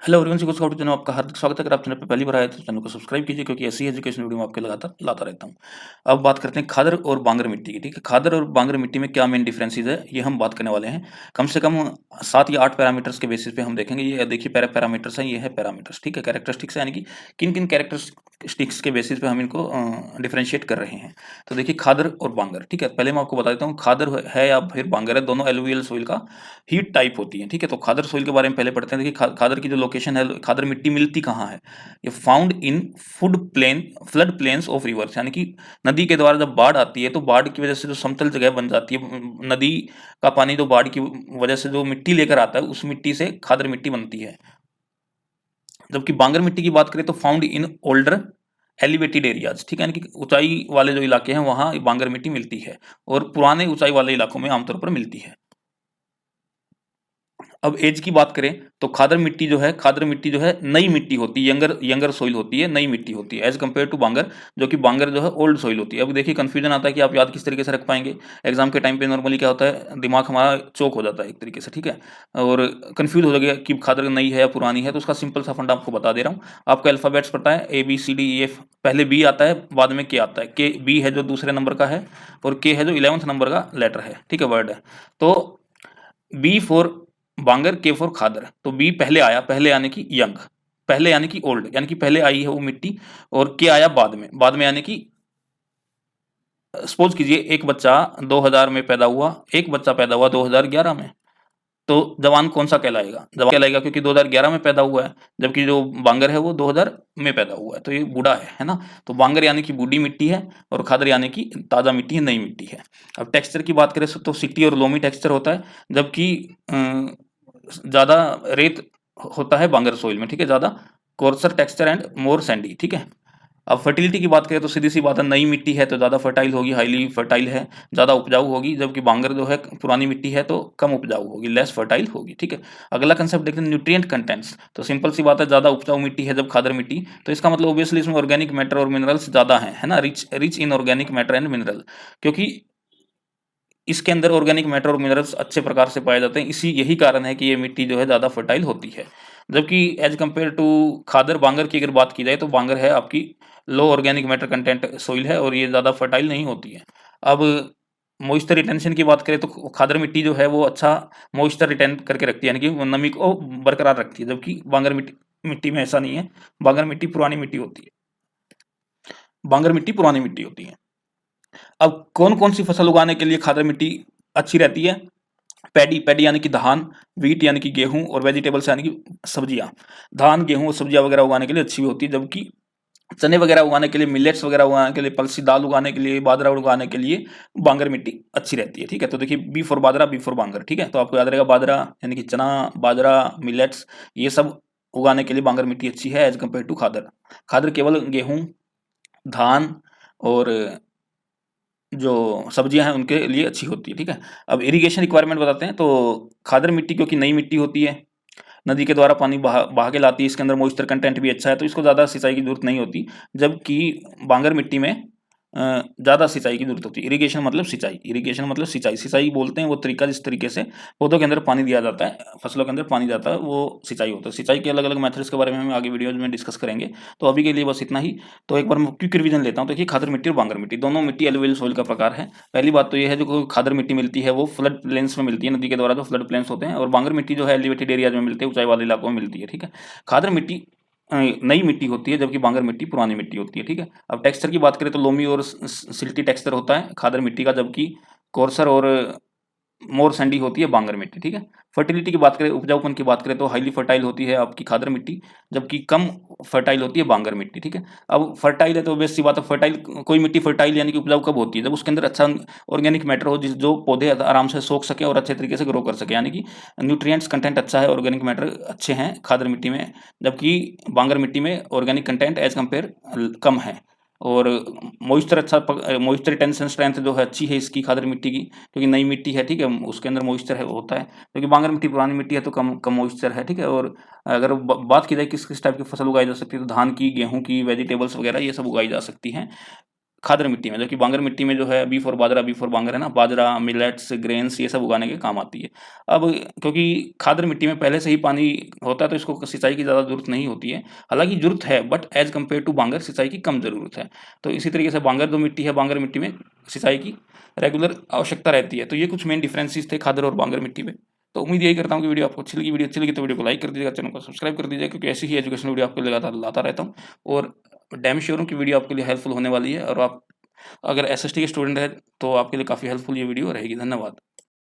Hello everyone, sea scout channel आपका हार्दिक स्वागत है। अगर आप चैनल पर पहली बार आए तो चैनल को सब्सक्राइब कीजिए, क्योंकि ऐसी एजुकेशन वीडियो मैं आपके लगातार लाता रहता हूँ। अब बात करते हैं खादर और बांगर मिट्टी की। ठीक है, खादर और बांगर मिट्टी में क्या मेन डिफरेंसेस है, ये हम बात करने वाले हैं। कम से कम 7 या 8 पैरामीटर्स के बेसिस पे हम देखेंगे। ये देखिए पैरामीटर्स हैं, ये है पैरामीटर्स। ठीक है, कैरेक्टरिस्टिक्स यानी कि किन किन कैरेक्टरिस्टिक्स के बेसिस पे हम इनको डिफरेंशिएट कर रहे हैं। तो देखिए खादर और बांगर। ठीक है, पहले मैं आपको बता देता हूँ खादर है या फिर बांगर है, दोनों एलुवियल सोइल का हीट टाइप होती है। ठीक है, तो खादर सोइल के बारे में पहले पढ़ते हैं। देखिए खादर की जो लोकेशन है, खादर मिट्टी मिलती कहाँ है। ये found in flood plains of reverse, यानी कि नदी के द्वारा जब बाढ़ आती है तो बाढ़ की वजह से जो समतल जगह बन जाती है, नदी का पानी जो बाढ़ की वजह से जो मिट्टी लेकर आता है, उस मिट्टी से खादर मिट्टी बनती है। जबकि बांगर मिट्टी की बात करें तो found in older elevated areas. ठीक है, यानी कि ऊंचाई वाले जो इलाके हैं वहां बांगर मिट्टी मिलती है, और पुराने ऊंचाई वाले इलाकों में आमतौर पर मिलती है। अब एज की बात करें तो खादर मिट्टी जो है, खादर मिट्टी जो है नई मिट्टी होती है, यंगर यंगर सोइल होती है, नई मिट्टी होती है एज कम्पेयर टू बांगर, जो कि बांगर जो है ओल्ड सोइल होती है। अब देखिए कंफ्यूजन आता है कि आप याद किस तरीके से रख पाएंगे। एग्जाम के टाइम पे नॉर्मली क्या होता है, दिमाग हमारा चौक हो जाता है एक तरीके से। ठीक है, और कंफ्यूज हो जाएगा कि खादर नई है या पुरानी है। तो उसका सिंपल सा फंडा आपको बता दे रहा हूँ। आपको अल्फाबेट्स पता है, ABCDEF। पहले बी आता है, बाद में के आता है। के बी है जो दूसरे नंबर का है, और के है जो 11th नंबर का लेटर है। ठीक है, वर्ड है। तो बी फॉर बांगर, के फॉर खादर। तो बी पहले आया, पहले यानी कि यंग, पहले यानी कि ओल्ड, यानी कि पहले आई है वो मिट्टी। और के आया बाद में, बाद में यानी कि सपोज कीजिए एक बच्चा 2000 में पैदा हुआ, एक बच्चा पैदा हुआ 2011 में, तो जवान कौन सा कहलाएगा? जवान कहलाएगा, क्योंकि 2011 में पैदा हुआ है। जबकि जो बांगर है वो 2000 में पैदा हुआ है, तो ये बूढ़ा है ना। तो बांगर यानी कि बूढ़ी मिट्टी है, और खादर यानी कि ताजा मिट्टी है, नई मिट्टी है। अब टेक्सचर की बात करें तो सिटी और लोमी टेक्सचर होता है, जबकि ज्यादा रेत होता है बांगर सोइल में। ठीक है, ज्यादा courser texture and more Sandy. ठीक है। अब फर्टिलिटी की बात करें तो सीधी सी बात है, नई मिट्टी है तो ज़्यादा फर्टाइल होगी, हाईली फर्टाइल है, ज़्यादा उपजाऊ होगी। जबकि बांगर जो है पुरानी मिट्टी है तो कम उपजाऊ होगी, लेस फर्टाइल होगी। ठीक है। अगला कंसेप्ट देखते हैं, न्यूट्रिएंट कंटेंट्स। तो सिंपल सी बात है, ज़्यादा उपजाऊ मिट्टी है जब खादर मिट्टी, तो इसका मतलब ऑब्वियसली इसमें ऑर्गेनिक मैटर और मिनरल्स ज़्यादा है ना, rich rich in organic matter and mineral. क्योंकि इसके अंदर ऑर्गेनिक मैटर और मिनरल्स अच्छे प्रकार से पाए जाते हैं, इसी यही कारण है कि ये मिट्टी जो है ज़्यादा फर्टाइल होती है। जबकि एज कम्पेयर टू खादर बांगर की अगर बात की जाए तो बांगर है आपकी लो ऑर्गेनिक मैटर कंटेंट सोइल है, और ये ज़्यादा फर्टाइल नहीं होती है। अब मॉइस्चर रिटेंशन की बात करें तो खादर मिट्टी जो है वो अच्छा मॉइस्चर रिटेन करके रखती है, यानी कि वो नमी को बरकरार रखती है। जबकि बांगर मिट्टी मिट्टी में ऐसा नहीं है, बांगर मिट्टी पुरानी मिट्टी होती है, बांगर मिट्टी पुरानी मिट्टी होती है। अब कौन कौन सी फसल उगाने के लिए खादर मिट्टी अच्छी रहती है? पैडी, पैडी यानी कि धान, व्हीट यानी कि गेहूं, और वेजिटेबल्स यानी कि सब्जियां। धान, गेहूं और सब्जियां वगैरह उगाने के लिए अच्छी होती है। जबकि चने वगैरह उगाने के लिए, मिलेट्स वगैरह उगाने के लिए, पलसी दाल उगाने के लिए, बाजरा उगाने के लिए बांगर मिट्टी अच्छी रहती है। ठीक है, तो देखिए बी फॉर बाजरा, बी फॉर बांगर। ठीक है, तो आपको याद रहेगा बाजरा यानी कि चना, बाजरा, मिलेट्स, ये सब उगाने के लिए बांगर मिट्टी अच्छी है एज कम्पेयर टू खादर। खादर केवल गेहूं, धान और जो सब्जियां हैं उनके लिए अच्छी होती है। ठीक है। अब इरिगेशन रिक्वायरमेंट बताते हैं। तो खादर मिट्टी क्योंकि नई मिट्टी होती है, नदी के द्वारा पानी बहा के लाती है, इसके अंदर मॉइस्चर कंटेंट भी अच्छा है, तो इसको ज़्यादा सिंचाई की जरूरत नहीं होती। जबकि बांगर मिट्टी में ज़्यादा सिंचाई की जरूरत होती है। इरिगेशन मतलब सिंचाई, इरिगेशन मतलब सिंचाई, सिंचाई बोलते हैं वो तरीका जिस तरीके से पौधों के अंदर पानी दिया जाता है, फसलों के अंदर पानी जाता है, वो सिंचाई होता है। सिंचाई के अलग अलग मेथड्स के बारे में हम आगे वीडियोज में डिस्कस करेंगे। तो अभी के लिए बस इतना ही। तो एक बार मैं क्विक रिवीजन लेता हूँ। देखिए खादर मिट्टी और बांगर मिट्टी दोनों मिट्टी एलुवियल सोइल का प्रकार है। पहली बात तो ये है, जो खादर मिट्टी मिलती है वो फ्लड प्लेन्स में मिलती है, नदी के द्वारा जो फ्लड प्लेन्स होते हैं, और बांगर मिट्टी जो है एलिवेटेड एरियाज में मिलती है, ऊंचाई वाले इलाकों में मिलती है। ठीक है। खादर मिट्टी नई मिट्टी होती है, जबकि बांगर मिट्टी पुरानी मिट्टी होती है। ठीक है। अब टेक्सचर की बात करें तो लोमी और सिल्टी टेक्सचर होता है खादर मिट्टी का, जबकि कोर्सर और मोर सैंडी होती है बांगर मिट्टी। ठीक है। फर्टिलिटी की बात करें, उपजाऊपन की बात करें तो हाईली फर्टाइल होती है आपकी खादर मिट्टी, जबकि कम फर्टाइल होती है बांगर मिट्टी। ठीक है। अब फर्टाइल है तो बेस्ट सी बात है, फर्टाइल कोई मिट्टी फर्टाइल यानी कि उपजाऊ कब होती है? जब उसके अंदर अच्छा ऑर्गेनिक मैटर हो, जिस जो पौधे आराम से सोख सके और अच्छे तरीके से ग्रो कर सके, यानी कि न्यूट्रिएंट्स कंटेंट अच्छा है, ऑर्गेनिक मैटर अच्छे हैं खादर मिट्टी में। जबकि बांगर मिट्टी में ऑर्गेनिक कंटेंट एज कम्पेयर कम है, और मॉइस्चर अच्छा, मॉइस्चर रिटेंशन स्ट्रेंथ जो है अच्छी है इसकी खादर मिट्टी की, क्योंकि नई मिट्टी है। ठीक है, उसके अंदर मॉइस्चर है होता है। क्योंकि बांगर मिट्टी पुरानी मिट्टी है तो कम कम मॉइस्चर है। ठीक है। और अगर बात की जाए किस किस टाइप की फसल उगाई जा सकती है, तो धान की, गेहूं की, वेजिटेबल्स वगैरह ये सब उगाई जा सकती हैं खादर मिट्टी में, जबकि बांगर मिट्टी में जो है बी फॉर बाजरा, बी फॉर बांगर है ना, बाजरा, मिलेट्स, ग्रेन्स ये सब उगाने के काम आती है। अब क्योंकि खादर मिट्टी में पहले से ही पानी होता है तो इसको सिंचाई की ज़्यादा ज़रूरत नहीं होती है। हालाँकि ज़रूरत है बट एज़ कम्पेयर टू बांगर सिंचाई की कम ज़रूरत है। तो इसी तरीके से बांगर जो मिट्टी है, बांगर मिट्टी में सिंचाई की रेगुलर आवश्यकता रहती है। तो ये कुछ मेन डिफरेंसेस थे खादर और बांगर मिट्टी में। तो उम्मीद यही करता हूँ कि वीडियो आपको अच्छी लगी। वीडियो अच्छी लगी तो वीडियो को लाइक कर दीजिएगा, चैनल को सब्सक्राइब कर दीजिएगा, क्योंकि ऐसी ही एजुकेशनल वीडियो आपके लिए लगातार लाता रहता हूँ। और डैम श्योर हूँ कि वीडियो आपके लिए हेल्पफुल होने वाली है, और आप अगर एसएसटी के स्टूडेंट हैं तो आपके लिए काफ़ी हेल्पफुल ये वीडियो रहेगी। धन्यवाद।